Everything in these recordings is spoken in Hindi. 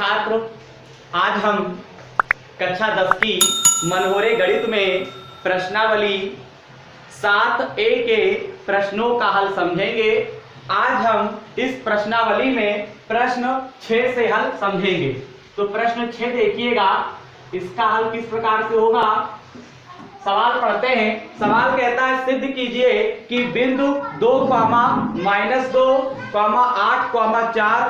छात्र, आज हम कक्षा 10 की मनोरे गणित में प्रश्नावली 7A के प्रश्नों का हल समझेंगे। आज हम इस प्रश्नावली में प्रश्न 6 से हल समझेंगे। तो प्रश्न 6 देखिएगा, इसका हल किस प्रकार से होगा। सवाल पढ़ते हैं। सवाल कहता है सिद्ध कीजिए कि बिंदु 2, -2, 8, 4,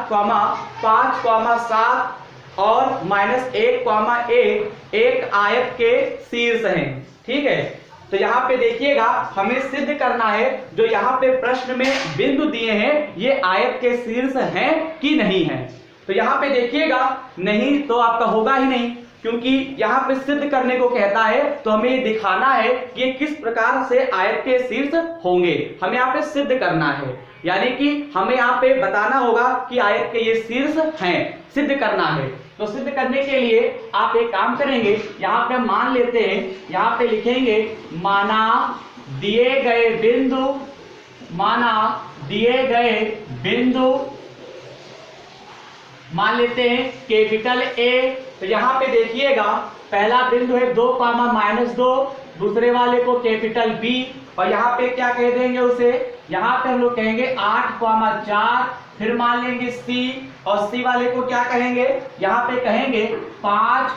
5, 7 और -1, 1 एक आयत के शीर्ष हैं। ठीक है, तो यहाँ पे देखिएगा हमें सिद्ध करना है जो यहाँ पे प्रश्न में बिंदु दिए हैं ये आयत के शीर्ष हैं कि नहीं है। तो यहाँ पे देखिएगा नहीं तो आपका होगा ही नहीं, क्योंकि यहाँ पे सिद्ध करने को कहता है तो हमें ये दिखाना है कि ये किस प्रकार से आयत के शीर्ष होंगे। हमें यहाँ पे सिद्ध करना है, यानी कि हमें यहाँ पे बताना होगा कि आयत के ये शीर्ष हैं, सिद्ध करना है। तो सिद्ध करने के लिए आप एक काम करेंगे, यहाँ पे मान लेते हैं, यहाँ पे लिखेंगे माना दिए गए बिंदु मान लेते हैं कैपिटल ए। तो यहाँ पे देखिएगा पहला बिंदु है 2, -2, दूसरे वाले को कैपिटल बी, और यहाँ पे क्या कह देंगे उसे, यहाँ पे हम लोग कहेंगे 8, 4, फिर मान लेंगे सी, और सी वाले को क्या कहेंगे, यहाँ पे कहेंगे 5,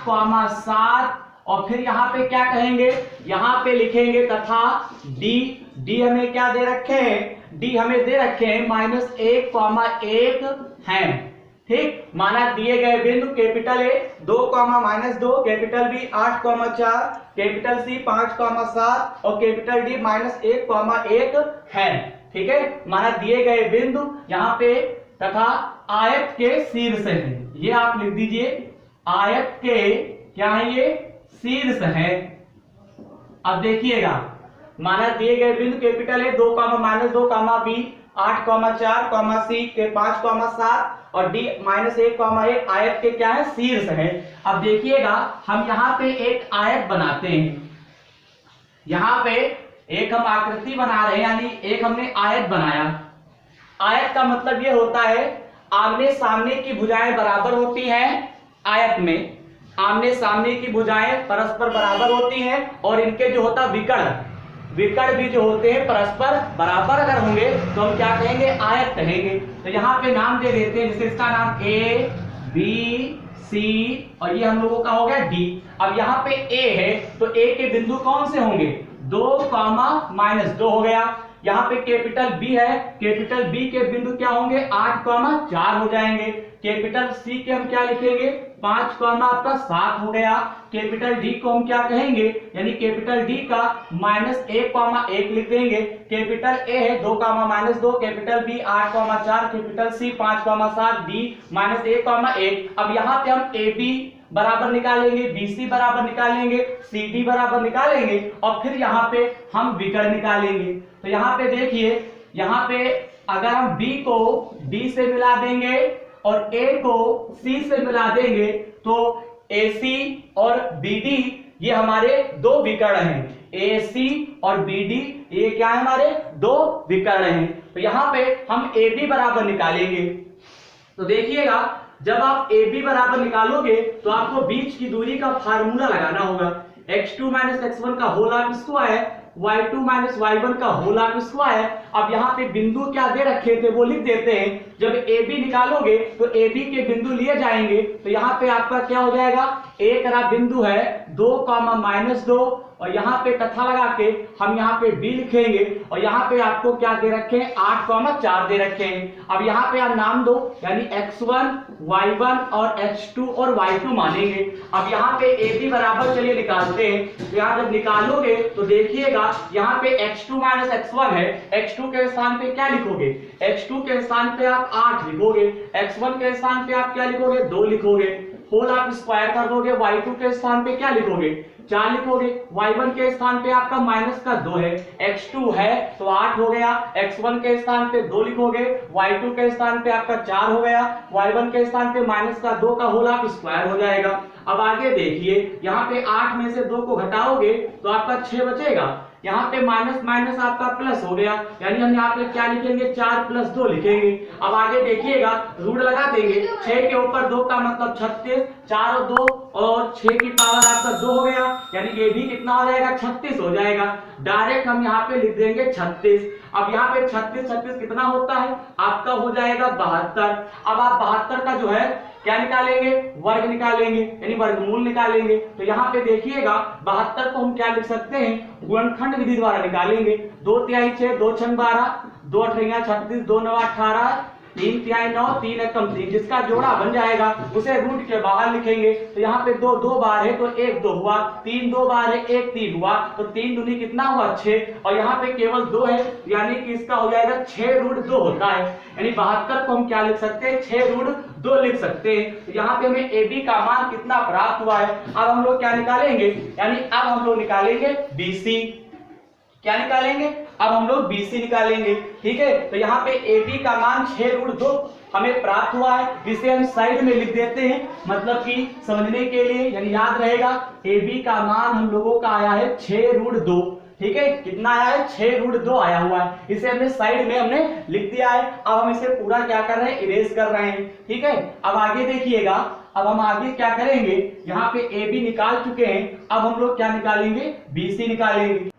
7, और फिर यहाँ पे क्या कहेंगे, यहाँ पे लिखेंगे तथा डी हमें क्या दे रखे हैं, डी हमें दे रखे हैं -1, 1 हैं। ठीक, माना दिए गए बिंदु capital A 2, -2, capital B 8, 4, capital C 5, 7 और कैपिटल डी -1, 1 है। ठीक है, माना दिए गए बिंदु यहाँ पे तथा आयत के शीर्ष है। ये आप लिख दीजिए, आयत के क्या है, ये शीर्ष है। अब देखिएगा माना दिए गए बिंदु कैपिटल है 2, -2, बी 8, 4, सी के 5, 7 और डी -1, 1 आयत के क्या है, शीर्ष है। अब देखिएगा हम यहाँ पे एक आयत बनाते हैं, यहाँ पे एक हम आकृति बना रहे हैं, यानी एक हमने आयत बनाया। आयत का मतलब ये होता है आमने सामने की भुजाएं बराबर होती हैं। आयत में आमने सामने की भुजाएं परस्पर बराबर होती हैं और इनके जो होता विकर्ण भी जो होते हैं परस्पर बराबर अगर होंगे तो हम क्या कहेंगे, आयत कहेंगे। तो यहाँ पे नाम दे देते हैं, जैसे इसका नाम ए, बी, सी और ये हम लोगों का हो गया डी। अब यहाँ पे ए है तो ए के बिंदु कौन से होंगे, 2, -2 हो गया। यहाँ पे कैपिटल बी है, कैपिटल बी के बिंदु क्या होंगे, 8, 4 हो जाएंगे। कैपिटल सी के हम क्या लिखेंगे, 5, आपका 7 हो गया। कैपिटल डी को हम क्या कहेंगे, यानी कैपिटल डी का -1, 1 लिख देंगे। कैपिटल ए है 2, -2, capital B 8, 4, capital C 5, 7, D -1, 1। अब यहाँ पे हम ए बी बराबर निकालेंगे, BC बराबर निकालेंगे, CD बराबर निकालेंगे और फिर यहाँ पे हम विकर्ण निकालेंगे। तो यहाँ पे देखिए, यहाँ पे अगर हम B को D से मिला देंगे और A को C से मिला देंगे तो AC और BD ये हमारे दो विकर्ण हैं। AC और BD ये क्या है, हमारे दो विकर्ण हैं। तो यहाँ पे हम AB बराबर निकालेंगे। तो देखिएगा जब आप AB बराबर निकालोगे तो आपको बीच की दूरी का फार्मूला लगाना होगा, x2 - x1 का whole of square, y2 - y1 का होल ऑफ स्क्वायर। अब यहाँ पे बिंदु क्या दे रखे थे वो लिख देते हैं। जब AB निकालोगे तो AB के बिंदु लिए जाएंगे, तो यहाँ पे आपका क्या हो जाएगा, एक बिंदु है 2, -2 और यहाँ पे तथा लगा के हम यहाँ पे B लिखेंगे और यहाँ पे आपको क्या दे रखे हैं, 8, 4 दे रखे हैं। अब यहाँ पे आप नाम दो, यानी x1, y1 और x2 और y2 मानेंगे। अब यहाँ पे AB बराबर चलिए निकालते हैं। तो यहाँ जब निकालोगे तो देखिएगा यहाँ पे x2 - x1 है, x2 के स्थान पे क्या लिखोगे, x2 के स्थान पे आप 8 लिखोगे, x1 के स्थान पे आप क्या लिखोगे, 2 लिखोगे, होल आप स्क्वायर कर दोगे, y2 के स्थान पे क्या लिखोगे, 4 लिखोगे, y1 के स्थान पे आपका -2 है, x2 है तो 8 हो गया, x1 के स्थान पे 2 लिखोगे, y2 के स्थान पे आपका 4 हो गया, y1 के स्थान पे -2 का होल आप स्क्वायर हो जाएगा। अब आगे देखिए यहाँ पे 8 में से 2 को घटाओगे तो आपका 6 बचेगा, यहाँ पे माइनस माइनस आपका प्लस हो गया, यानी हम यहाँ पे क्या लिखेंगे 4 + 2 लिखेंगे। अब आगे देखिएगा रूट लगा देंगे, 6 के ऊपर 2 का मतलब 36, 4 और 2 और 6 की पावर आपका 2 हो गया, यानी ये भी कितना हो जाएगा 36 हो जाएगा। डायरेक्ट हम यहाँ पे लिख देंगे 36। अब यहाँ पे 36 36 कितना होता है आपका हो जाएगा 72। अब आप 72 का जो है क्या निकालेंगे, वर्ग निकालेंगे, यानी वर्गमूल निकालेंगे। तो यहाँ पे देखिएगा 72 को हम क्या लिख सकते हैं, गुणनखंड विधि द्वारा निकालेंगे। 2 तिहाई 6, 2 छंग 12, 2 अठैया 36, 2 9 18, 3 तिहाई 9, 3 एकम 3, जिसका जोड़ा बन जाएगा उसे रूट के बाहर लिखेंगे। तो यहाँ पे 2 2 बार है तो 1 2 हुआ, 3 2 बार है 1 3 हुआ, तो 3 दूनी कितना हुआ 6, और यहाँ पे केवल 2 है, यानी कि इसका हो जाएगा 6√2 होता है। यानी 72 को हम क्या लिख सकते हैं, 6√2 लिख सकते हैं। तो यहाँ पे हमें AB का मान कितना प्राप्त हुआ है। अब हम लोग क्या निकालेंगे, यानी अब हम लोग निकालेंगे BC। क्या निकालेंगे, अब हम लोग BC निकालेंगे। ठीक है, तो यहाँ पे AB का मान 6√2 हमें प्राप्त हुआ है, जिसे हम साइड में लिख देते हैं, मतलब कि समझने के लिए, यानी याद रहेगा AB का मान हम लोगों का आया है 6√2। ठीक है, कितना आया है 6√2 आया हुआ है, इसे हमने साइड में हमने लिख दिया है। अब हम इसे पूरा क्या कर रहे हैं, इरेज कर रहे हैं। ठीक है, अब आगे देखिएगा, अब हम आगे क्या करेंगे, यहाँ पे AB निकाल चुके हैं, अब हम लोग क्या निकालेंगे, BC निकालेंगे।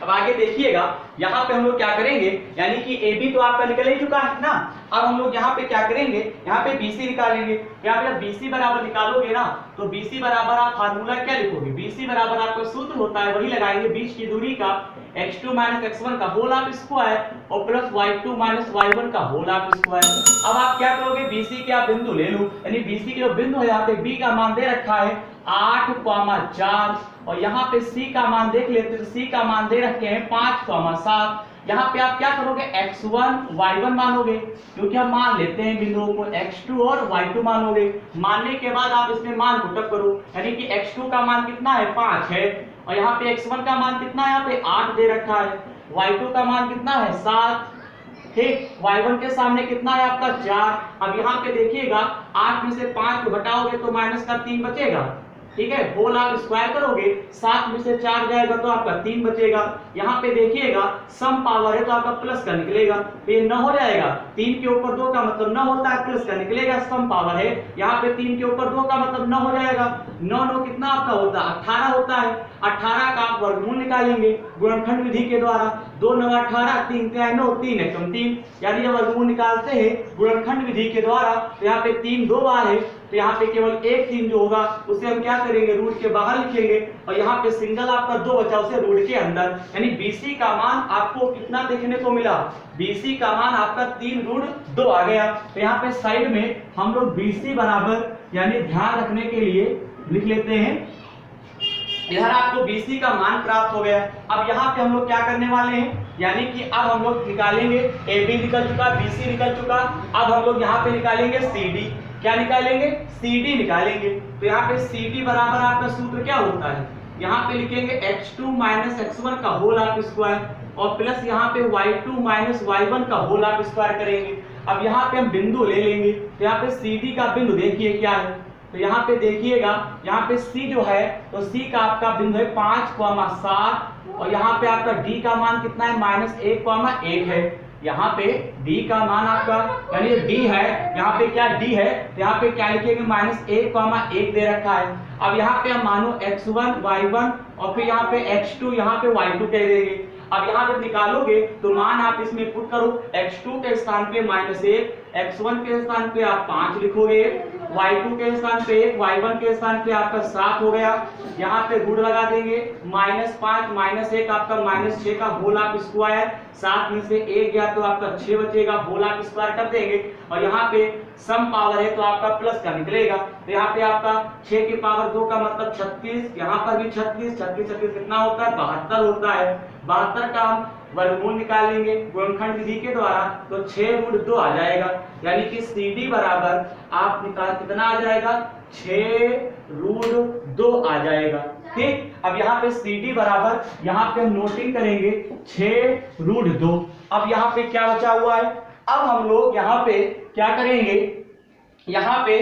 अब आगे देखिएगा यहाँ पे हम लोग क्या करेंगे, यानी कि AB तो आपका निकल ही चुका है ना। अब हम लोग यहाँ पे क्या करेंगे, यहाँ पे BC निकालेंगे। यहाँ पे BC बराबर निकालोगे ना, तो BC बराबर आप फार्मूला क्या लिखोगे, BC बराबर आपका सूत्र होता है, वही लगाएंगे, बीच की दूरी का x2 - x1 का होल ऑफ स्क्वायर और प्लस y2 - y1 का होल ऑफ स्क्वायर। अब आप क्या करोगे, BC के आप बिंदु ले लो, यानी BC के जो बिंदु है यहाँ पे B का मान दे रखा है 8,4, और यहाँ पे C का मान देख लेते हैं, C का मान दे रखे हैं 5,7। यहाँ पे आप क्या करोगे, x1 y1 मानोगे, क्योंकि हम मान लेते हैं बिंदुओं को, x2 और y2 मानोगे। मानने के बाद आप इसमें मान पुटअप करो, यानी कि x2 का मान कितना है 5 है, और यहाँ पे x1 का मान कितना है, यहाँ पे 8 दे रखा है, y2 का मान कितना है 7। ठीक, y1 के सामने कितना है आपका 4। अब यहाँ पे देखिएगा 8 में से 5 को घटाओगे तो माइनस का 3 बचेगा। ठीक है, होल आप स्क्वायर करोगे, 7 में से 4 जाएगा तो आपका 3 बचेगा। यहाँ पे देखिएगा सम पावर है तो आपका प्लस का निकलेगा, तो ये 9 हो जाएगा। 3 के ऊपर 2 का मतलब 9 होता है, प्लस का निकलेगा, सम पावर है। यहाँ पे 3 के ऊपर 2 का मतलब 9 हो जाएगा, 9 9 कितना आपका होता है 18 होता है। 18 का आप वर्गमूल निकालेंगे गुणनखंड विधि के द्वारा, 2 9 18, 3 3 9, 3 एकम 3, यानी जब वर्गमूल निकालते हैं गुणनखंड विधि के द्वारा, तो यहाँ पे 3 2 बार है, तो यहाँ पे केवल एक 3 जो होगा उसे हम क्या करेंगे, रूट के बाहर लिखेंगे, और यहाँ पे सिंगल आपका 2 बचा, उसे रूट के अंदर। यानी BC का मान आपको कितना देखने को मिला, BC का मान आपका 3√2 आ गया। तो यहाँ पे साइड में हम लोग BC बराबर, यानी ध्यान रखने के लिए लिख लेते हैं, इधर आपको BC का मान प्राप्त हो गया। अब यहाँ पे हम लोग क्या करने वाले हैं, यानी कि अब हम लोग निकालेंगे, AB निकल चुका, BC निकल चुका, अब हम लोग यहाँ पे निकालेंगे CD। क्या निकालेंगे, CD निकालेंगे। तो यहाँ पे CD बराबर आपका सूत्र क्या होता है, यहाँ पे लिखेंगे x2 - x1 का होल ऑफ स्क्वायर, और प्लस यहाँ पे y2 - y1 का होल ऑफ स्क्वायर करेंगे। अब यहाँ पे हम बिंदु ले लेंगे, तो यहाँ पे CD का बिंदु देखिए क्या है, तो यहाँ पे देखिएगा, यहाँ पे C जो है, तो C का आपका बिंदु है 5,7, और यहाँ पे आपका D का मान कितना है -1,1 है। यहाँ पे D का मान आपका, यानी D है, यहाँ पे क्या D है, तो यहाँ पे क्या लिखेंगे -1,1 दे रखा है। अब यहाँ पे हम मानो x1 y1 और फिर यहाँ पे x2 यहाँ पे y2 कह देंगे। अब यहाँ जब निकालोगे तो मान आप इसमें पुट करो, x2 के स्थान पे -1, x1 के स्थान पे आप 5 लिखोगे, y2 के स्थान पे 1, y1 के स्थान पे आपका 7 हो गया। यहाँ पे गुण लगा देंगे, -5 - 1 आपका -6 का होल ऑफ स्क्वायर, 7 में से 1 गया तो आपका 6 बचेगा, होल ऑफ स्क्वायर कर देंगे, और यहाँ पे सम पावर है तो आपका प्लस का निकलेगा। तो यहाँ पे आपका 6 की पावर 2 का मतलब 36, यहाँ पर भी 36, 36 36 कितना होता है 72 होता है। 72 का हम वर्गमूल निकालेंगे गुणनखंड विधि के द्वारा, तो 6√2 आ जाएगा, यानी कि CD बराबर आप निकाल कितना आ जाएगा 6√2 आ जाएगा। ठीक, अब यहाँ पे CD बराबर, यहाँ पे हम नोटिंग करेंगे 6√2। अब यहाँ पे क्या बचा हुआ है, अब हम लोग यहाँ पे क्या करेंगे, यहाँ पे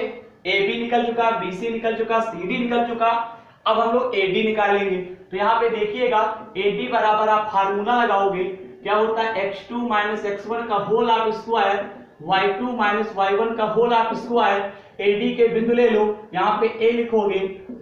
AB निकल चुका, BC निकल चुका, CD निकल चुका, अब हम लोग AD निकालेंगे। तो यहाँ पे देखिएगा AD बराबर आप फार्मूला लगाओगे, क्या होता है x2 माइनस x1 का होल आप स्क्वायर y2 माइनस y1 का होल आप स्क्वायर। AD के बिंदु ले लो, यहाँ पे A लिखोगे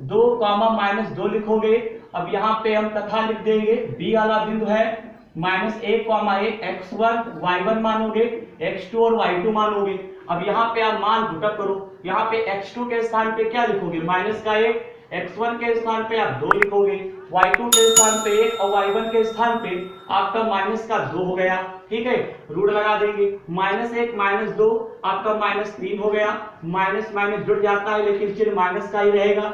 2 -2 लिखोगे। अब यहाँ पे हम तथा लिख देंगे, B वाला बिंदु है -1, x1 y1 मानोगे, x2 और y2 मानोगे। अब यहाँ पे आप मान पुटअप करो, यहाँ पे x2 के स्थान पे क्या लिखोगे -1, x1 के स्थान पे आप 2 लिखोगे, y2 के स्थान पे 1 और y1 के स्थान पे आपका -2 हो गया। ठीक है, रूट लगा देंगे, -1 -2 आपका -3 हो गया। माइनस माइनस जुड़ जाता है लेकिन चिन्ह माइनस का ही रहेगा,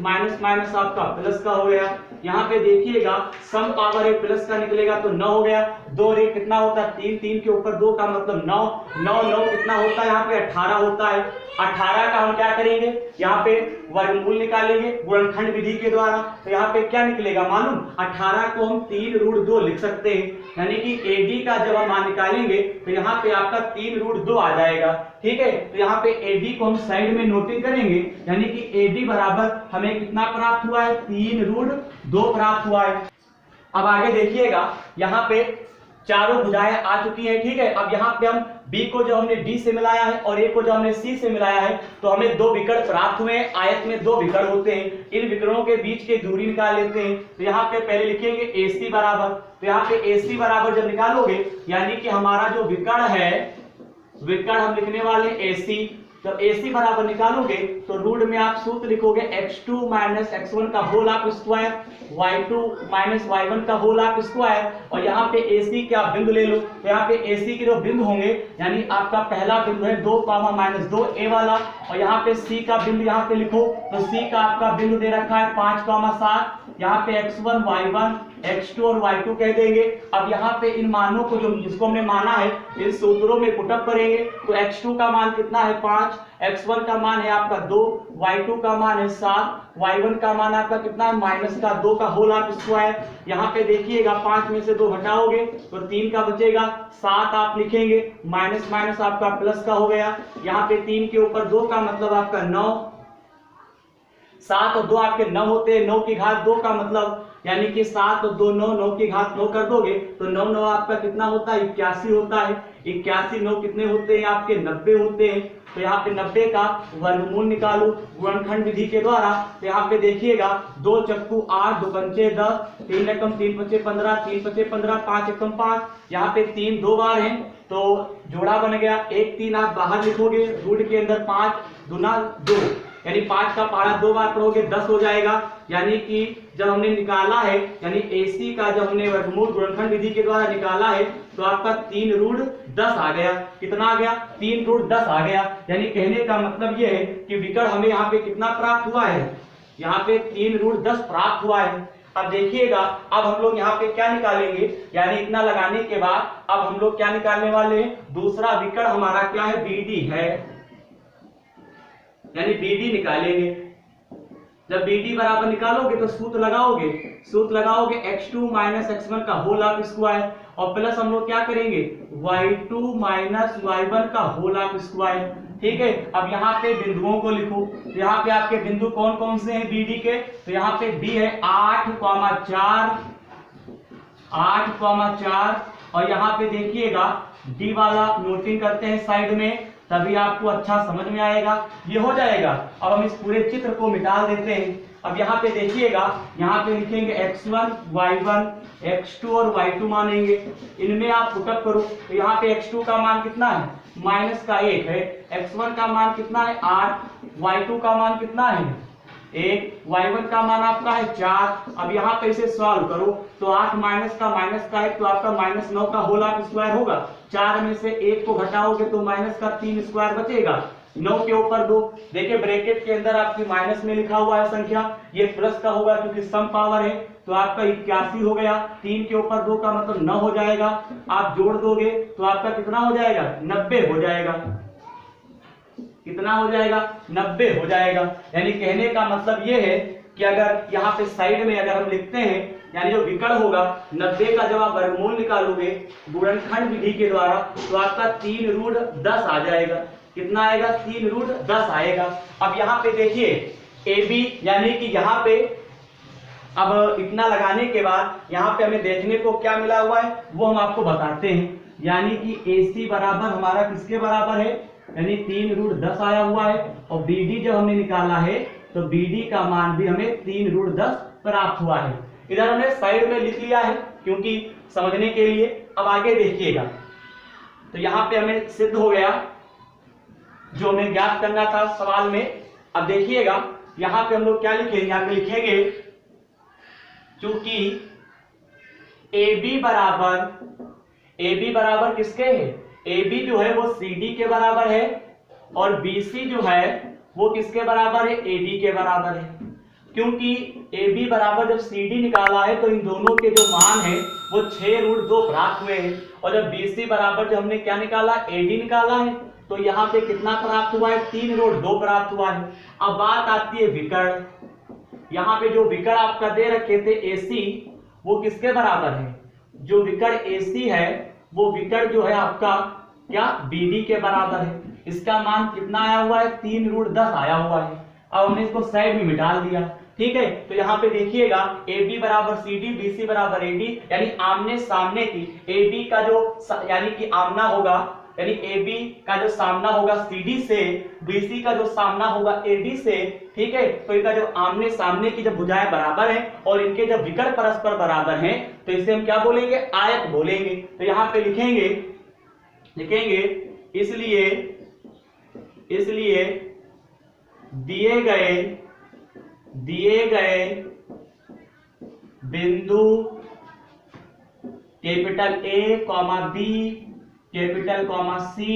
माइनस माइनस आपका प्लस का हो गया। यहाँ पे देखिएगा सम पावर एक प्लस का निकलेगा तो 9 हो गया। 2 और 1 कितना होता है 3, 3 के ऊपर 2 का मतलब 9, 9 9 कितना होता है यहाँ पे 18 होता है। 18 का हम क्या करेंगे, यहाँ पे वर्गमूल निकालेंगे गुणनखंड विधि के द्वारा। तो यहाँ पे क्या निकलेगा मालूम, 18 को हम 3√2 लिख सकते हैं, यानी कि AD का जब हम मान निकालेंगे तो यहाँ पे आपका 3√2 आ जाएगा। ठीक है, तो यहाँ पे AD को हम साइड में नोटिंग करेंगे, यानी कि AD बराबर हमें कितना प्राप्त हुआ है 3√2 प्राप्त हुआ है। अब आगे देखिएगा, यहाँ पे चारों भुजाएं आ चुकी हैं। ठीक है, अब यहाँ पे हम B को जो हमने D से मिलाया है और A को जो हमने C से मिलाया है तो हमें 2 विकर्ण प्राप्त हुए हैं। आयत में 2 विकर्ण होते हैं, इन विकर्णों के बीच की दूरी निकाल लेते हैं। तो यहाँ पे पहले लिखेंगे AC बराबर, तो यहाँ पे AC बराबर जब निकालोगे यानी कि हमारा जो विकर्ण है, विकर्ण हम लिखने वाले AC। जब AC बराबर निकालोगे तो रूट में आप सूत्र लिखोगे x2 माइनस x1 का होल आप स्क्वायर, y2 माइनस y1 का होल आप स्क्वायर। और यहाँ पे AC के आप बिंदु ले लो, तो यहाँ पे AC के जो बिंदु होंगे यानी आपका पहला बिंदु है 2, -2 A वाला, और यहाँ पे C का बिंदु यहाँ पे लिखो, तो C का आपका बिंदु दे रखा है 5, 7। यहाँ पे x1 y1 x2 और y2 कह देंगे। अब यहाँ पे इन मानों को जो जिसको हमने माना है इन सूत्रों में पुटअप करेंगे। तो x2 का मान कितना है 5, x1 का मान है आपका 2, y2 का मान है 7, y1 का मान आपका कितना है -2 का होल आप स्क्वायर। यहाँ पे देखिएगा 5 में से 2 हटाओगे तो 3 का बचेगा, 7 आप लिखेंगे, माइनस माइनस आपका प्लस का हो गया। यहाँ पे 3 के ऊपर 2 का मतलब आपका 9, 7 और 2 आपके 9 होते हैं, 9 की घात 2 का मतलब यानी कि 7 और 2 9, 9 की घात 9 कर दोगे तो 9 9 आपका कितना होता है 81 होता है। 81 9 कितने होते हैं आपके 90 होते हैं। तो यहाँ पे 90 का वर्गमूल निकालो गुणनखंड विधि के द्वारा। तो यहाँ पे देखिएगा 2 चक्कू 8, 2 पंचे 10, 3 एकम 3 पंचे 15, 3 पंचे 15, 5 एकम 5। यहाँ पे 3 2 बार हैं तो जोड़ा बन गया, 1 3 आप बाहर लिखोगे, रूट के अंदर 5 दूना 2 यानी 5 का पहाड़ा 2 बार पढ़ोगे 10 हो जाएगा। यानी कि जब हमने निकाला है यानी AC का जब हमने वर्गमूल गुणनखंड विधि के द्वारा निकाला है तो आपका 3√10 आ गया। कितना आ गया 3√10 आ गया। यानी कहने का मतलब यह है कि विकर्ण हमें यहाँ पे कितना प्राप्त हुआ है, यहाँ पे 3√10 प्राप्त हुआ है। अब देखिएगा अब हम लोग यहाँ पे क्या निकालेंगे, यानी इतना लगाने के बाद अब हम लोग क्या निकालने वाले हैं, दूसरा विकर्ण हमारा क्या है BD है, यानी BD निकालेंगे। जब BD बराबर निकालोगे तो सूत्र लगाओगे x2 माइनस x1 का होल आप स्क्वायर और प्लस हम लोग क्या करेंगे y2 माइनस y1 का होल आप स्क्वायर। ठीक है, अब यहाँ पे बिंदुओं को लिखो। यहाँ पे आपके बिंदु कौन कौन से हैं BD के, तो यहाँ पे B है 8,4 और यहाँ पे देखिएगा D वाला नोटिंग करते हैं साइड में, तभी आपको अच्छा समझ में आएगा। ये हो जाएगा। अब हम इस पूरे चित्र को मिटा देते हैं। अब यहाँ पे देखिएगा, यहाँ पे लिखेंगे x1 y1 x2 और y2 मानेंगे, इनमें आप पुटअप करो। तो यहाँ पे x2 का मान कितना है -1 है, x1 का मान कितना है 8, y2 का मान कितना है 1, y1 का मान आपका है 4। अब यहाँ पे इसे सॉल्व करो तो 8 माइनस का -1 तो आपका -9 का होल आप स्क्वायर होगा। 4 में से 1 को घटाओगे तो माइनस का 3 स्क्वायर बचेगा, 9 के ऊपर 2। देखिए ब्रैकेट के अंदर आपकी माइनस में लिखा हुआ है संख्या, ये प्लस का होगा क्योंकि सम पावर है। तो आपका 81 हो गया, 3 के ऊपर 2 का मतलब 9 हो जाएगा। आप जोड़ दोगे तो आपका कितना हो जाएगा 90 हो जाएगा। कितना हो जाएगा 90 हो जाएगा। यानी कहने का मतलब ये है कि अगर यहाँ पे साइड में अगर हम लिखते हैं यानी जो विकर्ण होगा 90 का जब आप वर्गमूल निकालोगे गुणनखंड विधि के द्वारा तो आपका 3√10 आ जाएगा। कितना आएगा 3√10 आएगा। अब यहाँ पे देखिए AB यानी कि यहाँ पे अब इतना लगाने के बाद यहाँ पे हमें देखने को क्या मिला हुआ है वो हम आपको बताते हैं। यानी कि AC बराबर हमारा किसके बराबर है, यानी 3√10 आया हुआ है। और BD जब हमने निकाला है तो BD का मान भी हमें 3√10 प्राप्त हुआ है। इधर हमने साइड में लिख लिया है क्योंकि समझने के लिए। अब आगे देखिएगा, तो यहाँ पे हमें सिद्ध हो गया जो हमें ज्ञात करना था सवाल में। अब देखिएगा यहाँ पे हम लोग क्या लिखेंगे, यहाँ पे लिखेंगे चूंकि AB बराबर किसके है, AB जो है वो CD के बराबर है और BC जो है वो किसके बराबर है, AD के बराबर है। क्योंकि AB बराबर जब CD निकाला है तो इन दोनों के जो मान है वो 6√2 प्राप्त हुए हैं। और जब BC बराबर जब हमने क्या निकाला, AD निकाला है, तो यहाँ पे कितना प्राप्त हुआ है, 3√2 प्राप्त हुआ है। अब बात आती है विकर्ण। यहाँ पे जो विकर्ण आपका दे रखे थे AC, वो किसके बराबर है, जो विकर्ण AC है वो विकर्ण जो है आपका क्या BD के बराबर है। इसका मान कितना आया हुआ है, 3√10 आया हुआ है। अब हमने इसको साइड में मिटा दिया, ठीक है। तो यहाँ पे देखिएगा AB बराबर CD, BC बराबर AD, यानी आमने सामने की AB का जो यानी कि आमना होगा, यानी AB का जो सामना होगा CD से, BC का जो सामना होगा AD से, ठीक है। तो इनका जब आमने सामने की जब भुजाएं बराबर हैं और इनके जब विकर्ण परस्पर बराबर हैं तो इसे हम क्या बोलेंगे, आयत बोलेंगे। तो यहाँ पे लिखेंगे इसलिए दिए गए बिंदु capital A, B, capital C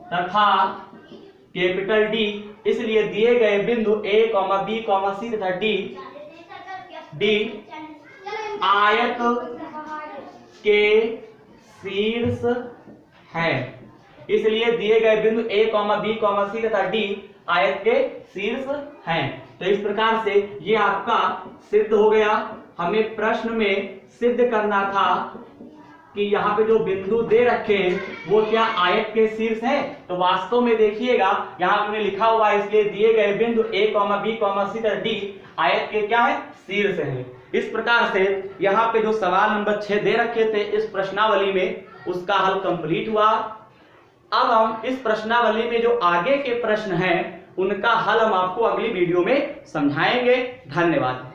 तथा कैपिटल D, इसलिए दिए गए बिंदु A, B, C तथा D आयत के शीर्ष है। इसलिए दिए गए बिंदु A, B, C तथा D आयत के शीर्ष हैं। तो इस प्रकार से ये आपका सिद्ध हो गया। हमें प्रश्न में सिद्ध करना था कि यहाँ पे जो बिंदु दे रखे हैं वो क्या आयत के शीर्ष है। तो वास्तव में देखिएगा यहाँ पे लिखा हुआ है, इसलिए दिए गए बिंदु A, B, C तथा D आयत के क्या है, शीर्ष है। इस प्रकार से यहाँ पे जो सवाल नंबर 6 दे रखे थे इस प्रश्नावली में, उसका हल कंप्लीट हुआ। अब हम इस प्रश्नावली में जो आगे के प्रश्न हैं उनका हल हम आपको अगली वीडियो में समझाएंगे। धन्यवाद।